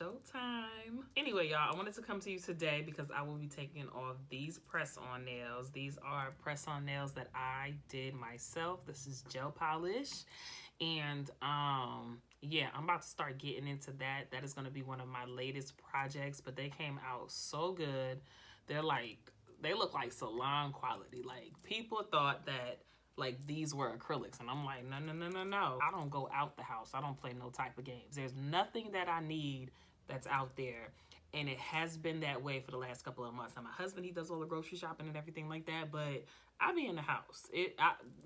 Showtime. Anyway, y'all, I wanted to come to you today because I will be taking off these press-on nails. These are press-on nails that I did myself. This is gel polish. And yeah, I'm about to start getting into that. That is going to be one of my latest projects, but they came out so good. They're like, they look like salon quality. Like, people thought that like these were acrylics, and I'm like, no. I don't go out the house. I don't play no type of games. There's nothing that I need that's out there, and it has been that way for the last couple of months. Now, my husband, he does all the grocery shopping and everything like that, but I be in the house.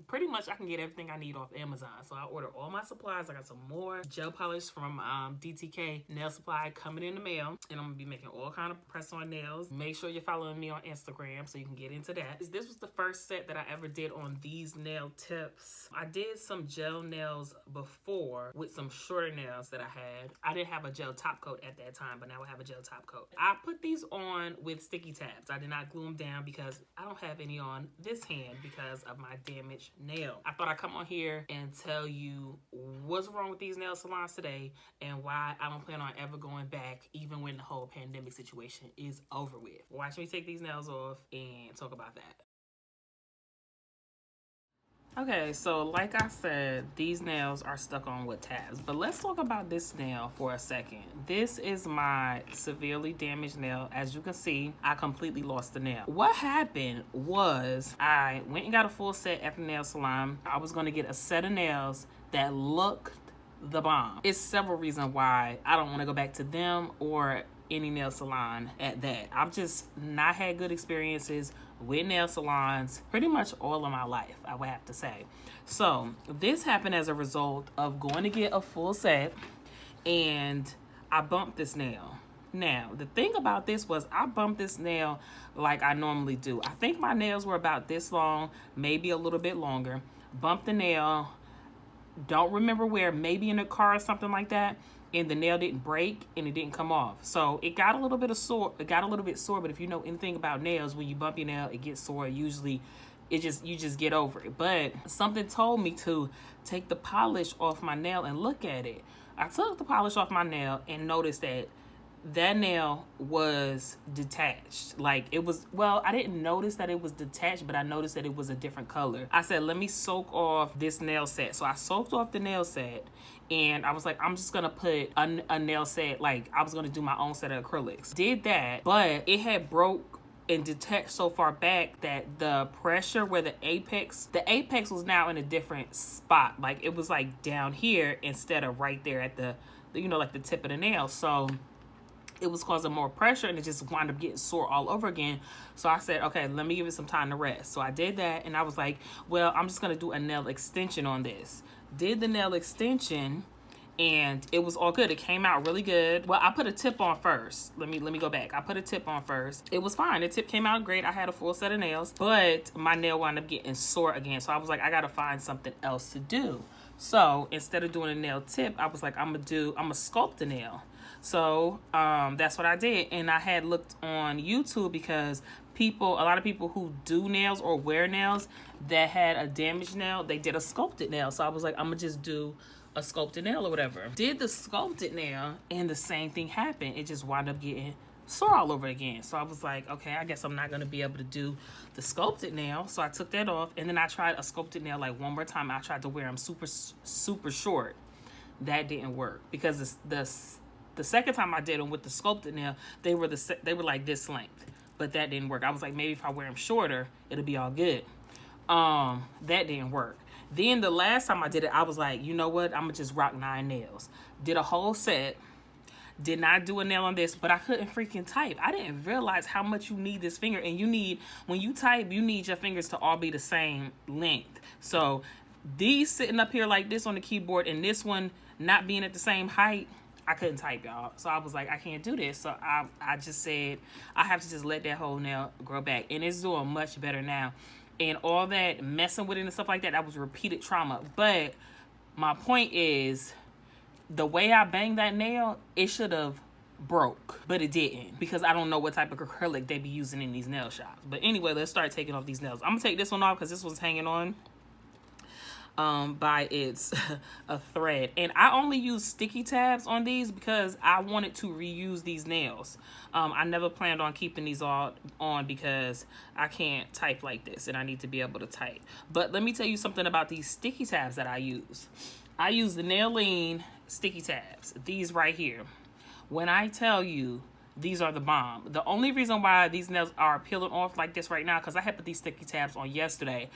Pretty much I can get everything I need off Amazon. So I order all my supplies. I got some more gel polish from DTK Nail Supply coming in the mail, and I'm gonna be making all kind of press-on nails. Make sure you're following me on Instagram so you can get into that. This was the first set that I ever did on these nail tips. I did some gel nails before with some shorter nails that I had. I didn't have a gel top coat at that time, but now I have a gel top coat. I put these on with sticky tabs. I did not glue them down because I don't have any on this hand because of my damaged nail. I thought I'd come on here and tell you what's wrong with these nail salons today and why I don't plan on ever going back even when the whole pandemic situation is over with. Watch me take these nails off and talk about that. Okay, so like I said, these nails are stuck on with tabs, but let's talk about this nail for a second. This is my severely damaged nail. As you can see, I completely lost the nail. What happened was I went and got a full set at the nail salon. I was gonna get a set of nails that looked the bomb. It's several reasons why I don't wanna go back to them or any nail salon at that. I've just not had good experiences with nail salons pretty much all of my life, I would have to say. So this happened as a result of going to get a full set and I bumped this nail. Now, the thing about this was I bumped this nail like I normally do. I think my nails were about this long, maybe a little bit longer. Bumped the nail, don't remember where, maybe in a car or something like that, and the nail didn't break and it didn't come off. So it got a little bit sore, but if you know anything about nails, when you bump your nail, it gets sore. Usually you just get over it. But something told me to take the polish off my nail and look at it. I took the polish off my nail and noticed that nail was detached. Like it was, well, I didn't notice that it was detached, but I noticed that it was a different color. I said, let me soak off this nail set. So I soaked off the nail set and I was like, I'm just gonna put a nail set, like I was gonna do my own set of acrylics. Did that, but it had broke and detached so far back that the pressure where the apex was now in a different spot. Like it was like down here instead of right there at the like the tip of the nail. So it was causing more pressure and it just wound up getting sore all over again. So I said, okay, let me give it some time to rest. So I did that and I was like, well, I'm just gonna do a nail extension on this. Did the nail extension and it was all good. It came out really good. Well, I put a tip on first. Let me go back. I put a tip on first. It was fine. The tip came out great. I had a full set of nails, but my nail wound up getting sore again. So I was like, I gotta find something else to do. So instead of doing a nail tip, I was like, I'm gonna sculpt the nail. So that's what I did. And I had looked on YouTube because a lot of people who do nails or wear nails that had a damaged nail, they did a sculpted nail. So I was like, I'm gonna just do a sculpted nail or whatever. Did the sculpted nail and the same thing happened. It just wound up getting sore all over again. So I was like, okay, I guess I'm not gonna be able to do the sculpted nail. So I took that off and then I tried a sculpted nail like one more time. I tried to wear them super short. That didn't work because the second time I did them with the sculpted nail, they were like this length, but that didn't work. I was like, maybe if I wear them shorter, it'll be all good. That didn't work. Then the last time I did it, I was like, you know what? I'm gonna just rock 9 nails. Did a whole set. Did not do a nail on this, but I couldn't freaking type. I didn't realize how much you need this finger. And when you type, you need your fingers to all be the same length. So these sitting up here like this on the keyboard and this one not being at the same height, I couldn't type, y'all. So I was like, I can't do this. So I just said, I have to just let that whole nail grow back. And it's doing much better now. And all that messing with it and stuff like that was repeated trauma. But my point is, the way I banged that nail, it should have broke, but it didn't, because I don't know what type of acrylic they be using in these nail shops. But anyway, let's start taking off these nails. I'm gonna take this one off because this one's hanging on. by its a thread. And I only use sticky tabs on these because I wanted to reuse these nails. I never planned on keeping these all on because I can't type like this and I need to be able to type. But let me tell you something about these sticky tabs that I use. I use the NAIL sticky tabs, these right here. When I tell you, these are the bomb. The only reason why these nails are peeling off like this right now, because I had put these sticky tabs on yesterday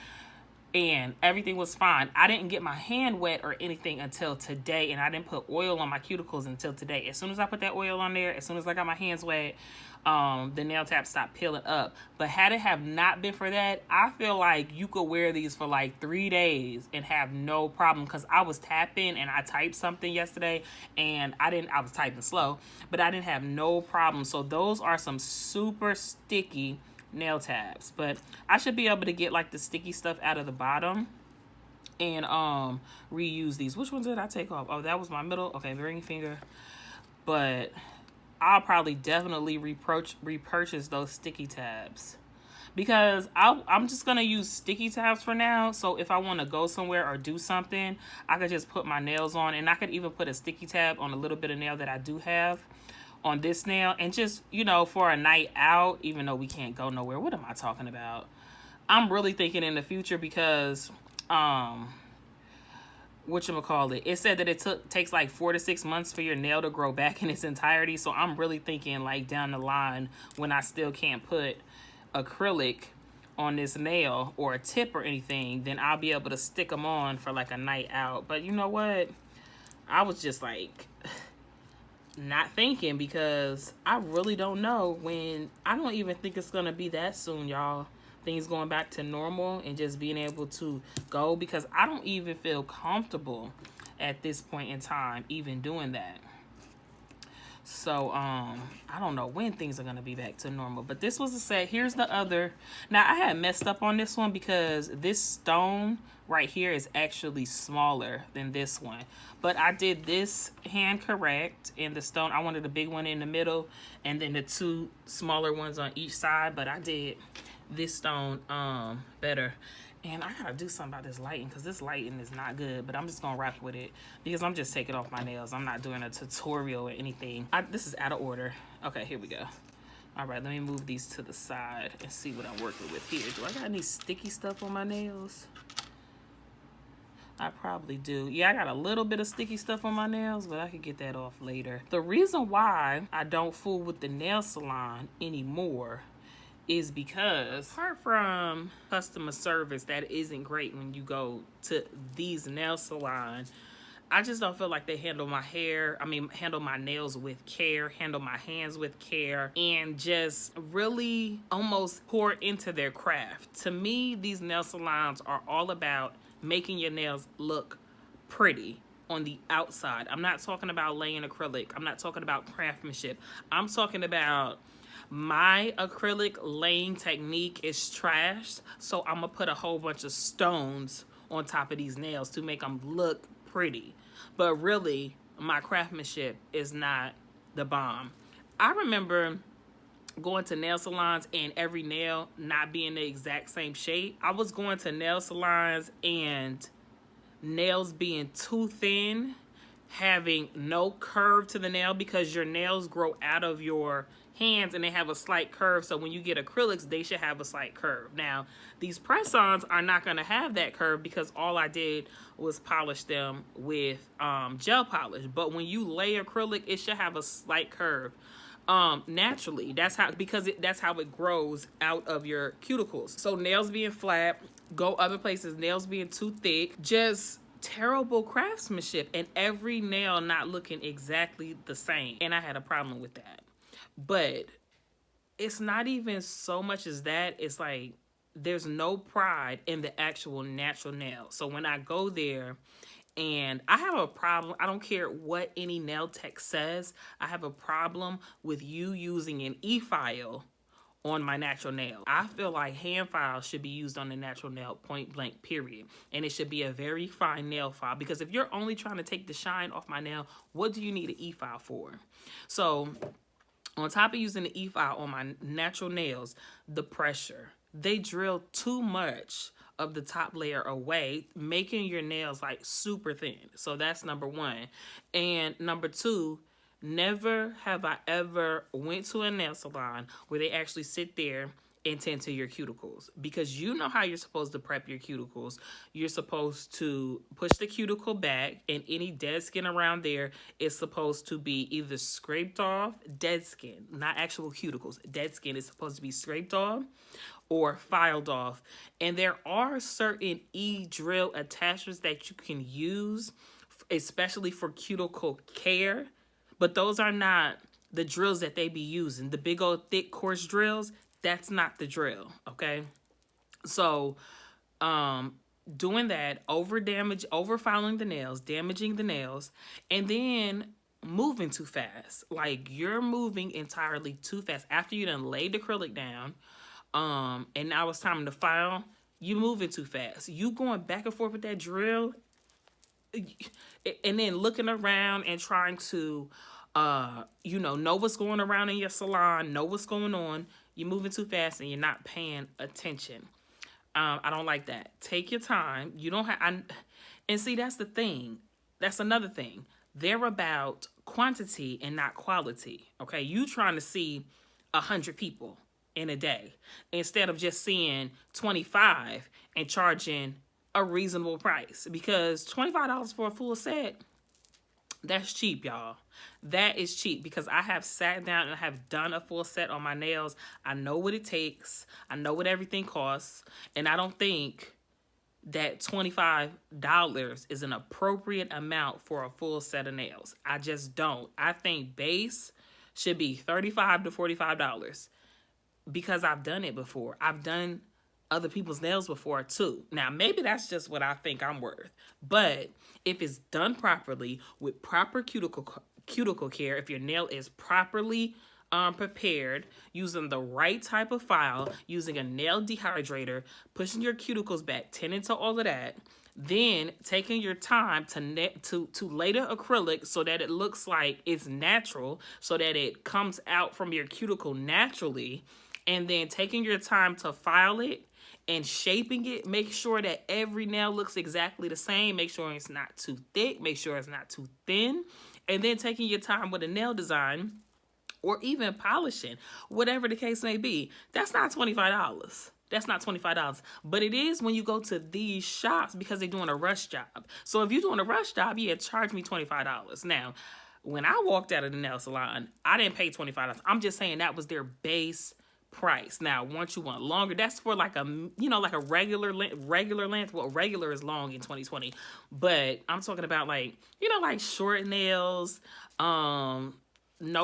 and everything was fine. I didn't get my hand wet or anything until today, and I didn't put oil on my cuticles until today. As soon as I put that oil on there, as soon as I got my hands wet, the nail tab stopped peeling up. But had it have not been for that, I feel like you could wear these for like 3 days and have no problem, because I was tapping and I typed something yesterday and I was typing slow, but I didn't have no problem. So those are some super sticky nail tabs, but I should be able to get like the sticky stuff out of the bottom and reuse these. Which ones did I take off? Oh, that was my middle. Okay, ring finger. But I'll probably definitely repurchase those sticky tabs because I'm just gonna use sticky tabs for now. So if I want to go somewhere or do something, I could just put my nails on, and I could even put a sticky tab on a little bit of nail that I do have on this nail, and just, you know, for a night out, even though we can't go nowhere. What am I talking about? I'm really thinking in the future because whatchamacallit, it said that it takes like 4 to 6 months for your nail to grow back in its entirety. So I'm really thinking like down the line, when I still can't put acrylic on this nail or a tip or anything, then I'll be able to stick them on for like a night out. But you know what, I was just like not thinking, because I really don't know when. I don't even think it's gonna be that soon, y'all. Things going back to normal and just being able to go, because I don't even feel comfortable at this point in time even doing that. So I don't know when things are gonna be back to normal. But this was a set. Here's the other. Now I had messed up on this one because this stone right here is actually smaller than this one. But I did this hand correct, and the stone, I wanted a big one in the middle and then the 2 smaller ones on each side. But I did this stone better. And I gotta do something about this lighting, because this lighting is not good, but I'm just gonna rock with it because I'm just taking off my nails. I'm not doing a tutorial or anything. This is out of order. Okay, here we go. All right, let me move these to the side and see what I'm working with here. Do I got any sticky stuff on my nails? I probably do. Yeah, I got a little bit of sticky stuff on my nails, but I could get that off later. The reason why I don't fool with the nail salon anymore is because, apart from customer service that isn't great when you go to these nail salons, I just don't feel like they handle my handle my nails with care, handle my hands with care, and just really almost pour into their craft. To me, these nail salons are all about making your nails look pretty on the outside. I'm not talking about laying acrylic. I'm not talking about craftsmanship. I'm talking about, my acrylic laying technique is trashed, so I'm gonna put a whole bunch of stones on top of these nails to make them look pretty. But really, my craftsmanship is not the bomb. I remember going to nail salons and every nail not being the exact same shape. I was going to nail salons and nails being too thin, having no curve to the nail, because your nails grow out of your hands and they have a slight curve. So when you get acrylics, they should have a slight curve. Now, these press-ons are not going to have that curve because all I did was polish them with gel polish. But when you lay acrylic, it should have a slight curve. Naturally, that's how it grows out of your cuticles. So nails being flat, go other places, nails being too thick, just terrible craftsmanship, and every nail not looking exactly the same. And I had a problem with that. But it's not even so much as that. It's like there's no pride in the actual natural nail. So when I go there, and I have a problem, I don't care what any nail tech says, I have a problem with you using an e-file on my natural nail. I feel like hand files should be used on the natural nail, point blank, period. And it should be a very fine nail file, because if you're only trying to take the shine off my nail, what do you need an e-file for? So on top of using the e-file on my natural nails, the pressure, they drill too much of the top layer away, making your nails like super thin. So that's number one. And number two, never have I ever went to a nail salon where they actually sit there and tend to your cuticles, because you know how you're supposed to prep your cuticles. You're supposed to push the cuticle back, and any dead skin around there is supposed to be either scraped off, dead skin, not actual cuticles. Dead skin is supposed to be scraped off or filed off. And there are certain drill attachments that you can use, especially for cuticle care, but those are not the drills that they be using. The big old thick coarse drills, that's not the drill, okay? So, doing that, over filing the nails, damaging the nails, and then moving too fast. Like, you're moving entirely too fast. After you done laid the acrylic down, and now it's time to file, you moving too fast. You going back and forth with that drill, and then looking around and trying to, know what's going around in your salon, know what's going on. You're moving too fast and you're not paying attention. I don't like that. Take your time. You don't have, and see, that's the thing. That's another thing. They're about quantity and not quality. Okay, you trying to see 100 people in a day instead of just seeing 25 and charging a reasonable price, because $25 for a full set, that's cheap, y'all. That is cheap, because I have sat down and I have done a full set on my nails. I know what it takes. I know what everything costs. And I don't think that $25 is an appropriate amount for a full set of nails. I just don't. I think base should be $35 to $45, because I've done it before. I've done other people's nails before too. Now, maybe that's just what I think I'm worth. But if it's done properly with proper cuticle care, if your nail is properly prepared, using the right type of file, using a nail dehydrator, pushing your cuticles back, tending to all of that, then taking your time to lay the acrylic so that it looks like it's natural, so that it comes out from your cuticle naturally, and then taking your time to file it and shaping it. Make sure that every nail looks exactly the same. Make sure it's not too thick. Make sure it's not too thin. And then taking your time with a nail design, or even polishing, whatever the case may be. That's not $25. That's not $25. But it is when you go to these shops, because they're doing a rush job. So if you're doing a rush job, yeah, charge me $25. Now, when I walked out of the nail salon, I didn't pay $25. I'm just saying that was their base price. Now, once you want longer, that's for like a, like a regular length. Well, regular is long in 2020, but I'm talking about like, like short nails, no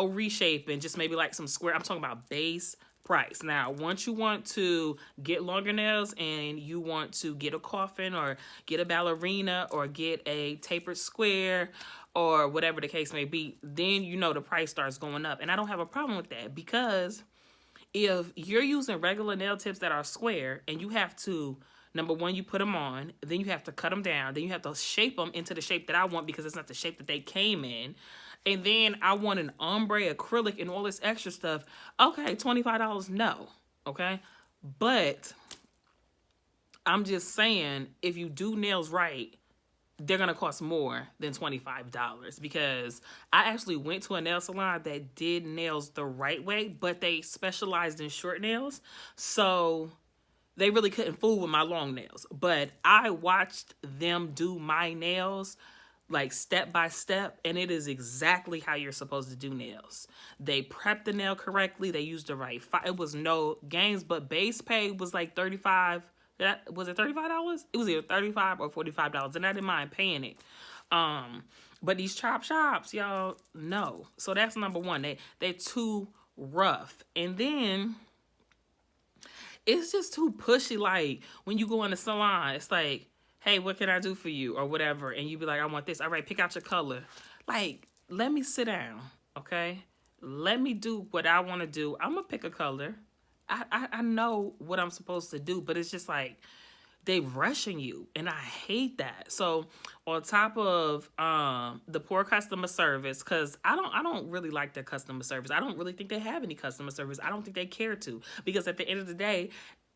reshaping, just maybe like some square. I'm talking about base price. Now, once you want to get longer nails and you want to get a coffin or get a ballerina or get a tapered square or whatever the case may be, then the price starts going up. And I don't have a problem with that, because if you're using regular nail tips that are square and you have to, number one, you put them on, then you have to cut them down, then you have to shape them into the shape that I want, because it's not the shape that they came in, and then I want an ombre acrylic and all this extra stuff, okay, $25, no, okay? But I'm just saying, if you do nails right, they're going to cost more than $25, because I actually went to a nail salon that did nails the right way, but they specialized in short nails. So they really couldn't fool with my long nails. But I watched them do my nails like step by step, and it is exactly how you're supposed to do nails. They prepped the nail correctly. They used the right it was no games, but base pay was like $35. Was it $35? It was either $35 or $45, and I didn't mind paying it. But these chop shops, y'all, no. So that's number one. They're too rough. And then it's just too pushy. Like, when you go in the salon, it's like, hey, what can I do for you? Or whatever. And you be like, I want this. All right, pick out your color. Like, let me sit down, okay? Let me do what I want to do. I'm going to pick a color. I know what I'm supposed to do, but it's just like they rushing you, and I hate that. So on top of the poor customer service, because I don't really like their customer service. I don't really think they have any customer service. I don't think they care to, because at the end of the day,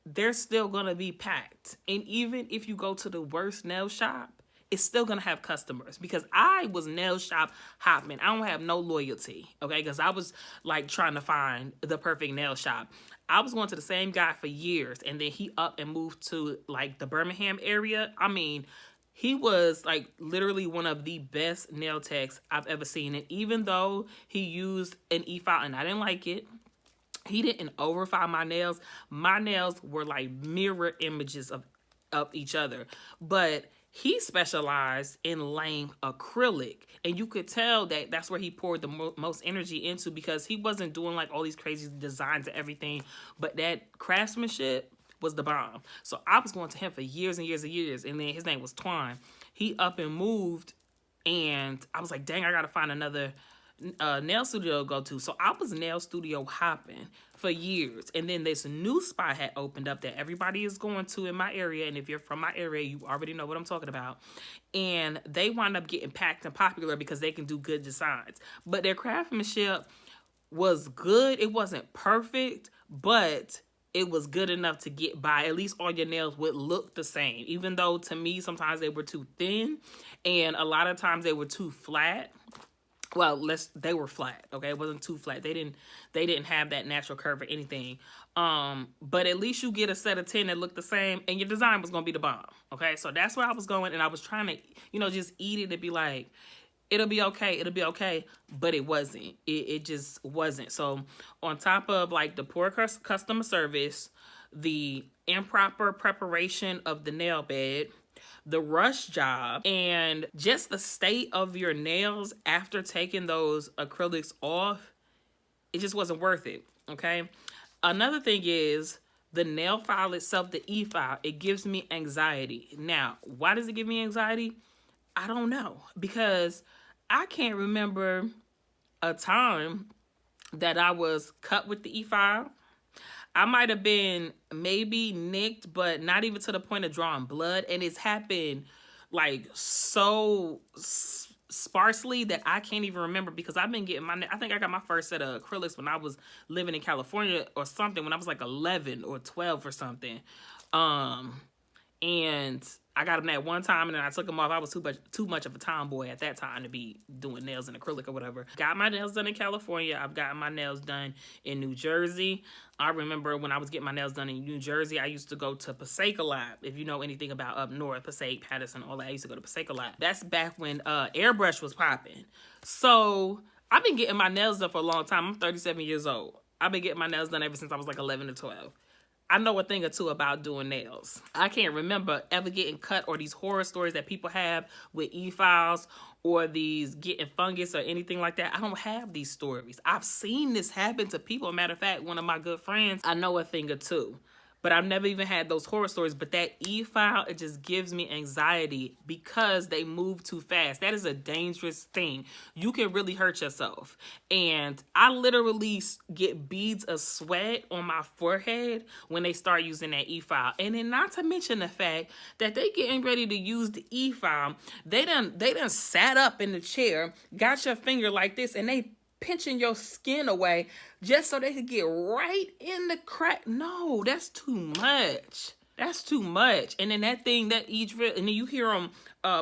they're still gonna be packed. And even if you go to the worst nail shop, it's still gonna have customers, because I was nail shop hopping. I don't have no loyalty, okay? Because I was like trying to find the perfect nail shop. I was going to the same guy for years, and then he up and moved to like the Birmingham area. I mean, he was like literally one of the best nail techs I've ever seen. And even though he used an e-file and I didn't like it, he didn't overfile my nails. My nails were like mirror images of each other. But he specialized in laying acrylic. And you could tell that that's where he poured the most energy into, because he wasn't doing like all these crazy designs and everything. But that craftsmanship was the bomb. So I was going to him for years and years and years. And then his name was Twine. He up and moved. And I was like, dang, I got to find another nail studio to go to. So I was nail studio hopping for years. And then this new spot had opened up that everybody is going to in my area. And if you're from my area, you already know what I'm talking about. And they wound up getting packed and popular because they can do good designs. But their craftsmanship was good. It wasn't perfect, but it was good enough to get by. At least all your nails would look the same. Even though to me, sometimes they were too thin and a lot of times they were too flat. Well, they were flat, okay? It wasn't too flat. They didn't have that natural curve or anything. But at least you get a set of 10 that look the same, and your design was gonna be the bomb, okay? So that's where I was going, and I was trying to, just eat it and be like, it'll be okay, but it wasn't. It just wasn't. So on top of like the poor customer service, the improper preparation of the nail bed, the rush job, and just the state of your nails after taking those acrylics off, it just wasn't worth it, okay? Another thing is the nail file itself, the e-file, it gives me anxiety. Now, why does it give me anxiety? I don't know, because I can't remember a time that I was cut with the e-file. I might have been maybe nicked, but not even to the point of drawing blood. And it's happened like so sparsely that I can't even remember, because I've been getting I think I got my first set of acrylics when I was living in California or something, when I was like 11 or 12 or something. And I got them that one time, and then I took them off. I was too much of a tomboy at that time to be doing nails in acrylic or whatever. Got my nails done in California. I've gotten my nails done in New Jersey. I remember when I was getting my nails done in New Jersey, I used to go to Passaic a lot. If you know anything about up north, Passaic, Patterson, all that, I used to go to Passaic a lot. That's back when airbrush was popping. So I've been getting my nails done for a long time. I'm 37 years old. I've been getting my nails done ever since I was like 11 to 12. I know a thing or two about doing nails. I can't remember ever getting cut, or these horror stories that people have with e-files, or these getting fungus or anything like that. I don't have these stories. I've seen this happen to people. Matter of fact, one of my good friends, I know a thing or two. But I've never even had those horror stories. But that e-file, it just gives me anxiety because they move too fast. That is a dangerous thing. You can really hurt yourself. And I literally get beads of sweat on my forehead when they start using that e-file. And then not to mention the fact that they getting ready to use the e-file. They done sat up in the chair, got your finger like this, and they pinching your skin away just so they could get right in the crack. No, that's too much. That's too much. And then that thing, and then you hear them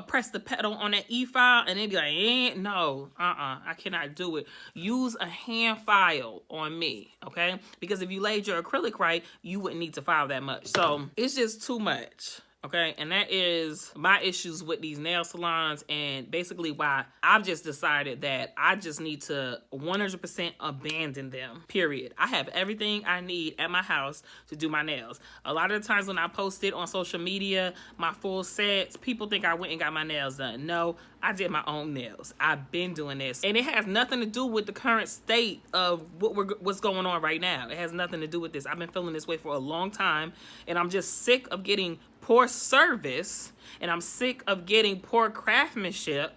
press the pedal on that e-file, and they be like, no, I cannot do it. Use a hand file on me, okay? Because if you laid your acrylic right, you wouldn't need to file that much. So it's just too much. Okay, and that is my issues with these nail salons, and basically why I've just decided that I just need to 100% abandon them, period. I have everything I need at my house to do my nails. A lot of the times when I post it on social media, my full sets, people think I went and got my nails done. No, I did my own nails. I've been doing this, and it has nothing to do with the current state of what's going on right now. It has nothing to do with this. I've been feeling this way for a long time, and I'm just sick of getting poor service, and I'm sick of getting poor craftsmanship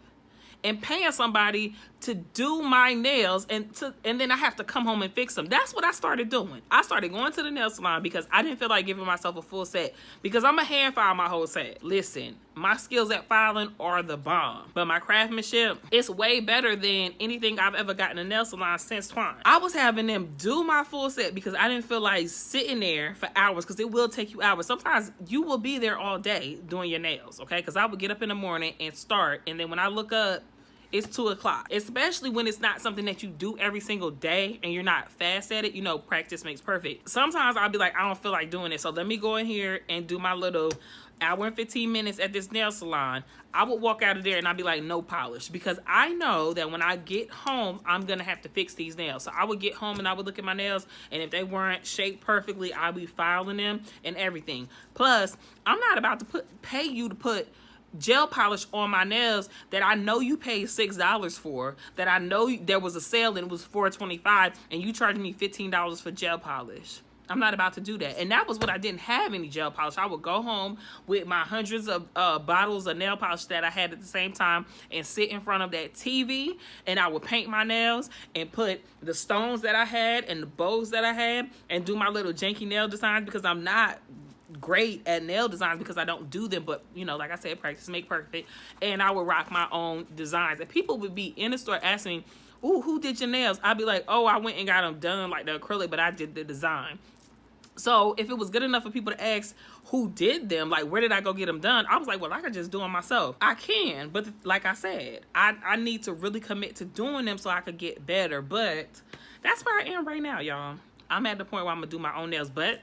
and paying somebody to do my nails and then I have to come home and fix them. That's what I started doing. I started going to the nail salon because I didn't feel like giving myself a full set, because I'm a hand file my whole set. Listen, my skills at filing are the bomb, but my craftsmanship is way better than anything I've ever gotten in a nail salon since Twine. I was having them do my full set because I didn't feel like sitting there for hours, because it will take you hours. Sometimes you will be there all day doing your nails, okay? Because I would get up in the morning and start, and then when I look up, it's 2 o'clock, especially when it's not something that you do every single day and you're not fast at it. You know, practice makes perfect. Sometimes I'll be like, I don't feel like doing it, so let me go in here and do my little hour and 15 minutes at this nail salon. I would walk out of there and I'd be like, no polish, because I know that when I get home, I'm gonna have to fix these nails. So I would get home and I would look at my nails, and if they weren't shaped perfectly, I'd be filing them and everything. Plus, I'm not about to pay you to put gel polish on my nails that I know you paid $6 for, that I know there was a sale and it was $4.25, and you charged me $15 for gel polish. I'm not about to do that. And that was when I didn't have any gel polish. I would go home with my hundreds of bottles of nail polish that I had at the same time and sit in front of that TV, and I would paint my nails and put the stones that I had and the bows that I had and do my little janky nail designs, because I'm not great at nail designs because I don't do them, but you know, like I said, practice make perfect. And I would rock my own designs, and people would be in the store asking, ooh, who did your nails? I'd be like, oh, I went and got them done like the acrylic, but I did the design. So if it was good enough for people to ask who did them, like where did I go get them done, I was like, well, I could just do them myself. I can, but like I said, I need to really commit to doing them so I could get better. But that's where I am right now, y'all. I'm at the point where I'm gonna do my own nails, but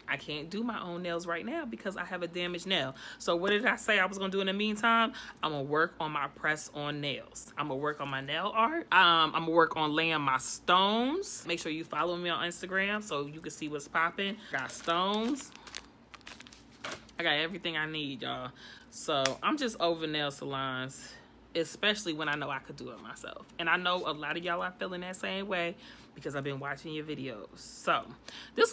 I can't do my own nails right now because I have a damaged nail. So what did I say I was gonna do in the meantime? I'm gonna work on my press-on nails. I'm gonna work on my nail art. I'm gonna work on laying my stones. Make sure you follow me on Instagram so you can see what's popping. Got stones. I got everything I need, y'all. So I'm just over nail salons, especially when I know I could do it myself. And I know a lot of y'all are feeling that same way because I've been watching your videos. So this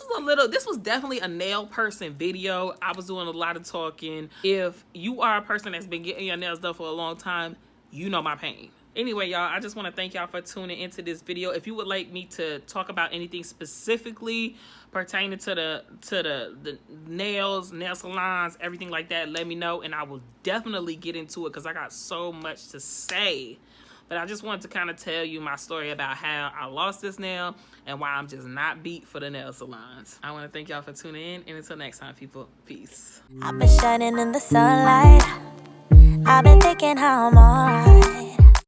was definitely a nail person video. I was doing a lot of talking. If you are a person that's been getting your nails done for a long time, you know my pain. Anyway, y'all, I just want to thank y'all for tuning into this video. If you would like me to talk about anything specifically pertaining to the nails, nail salons, everything like that, let me know, and I will definitely get into it because I got so much to say. But I just wanted to kind of tell you my story about how I lost this nail and why I'm just not beat for the nail salons. I want to thank y'all for tuning in, and until next time, people, peace. I've been shining in the sunlight. I've been thinking how I'm alright.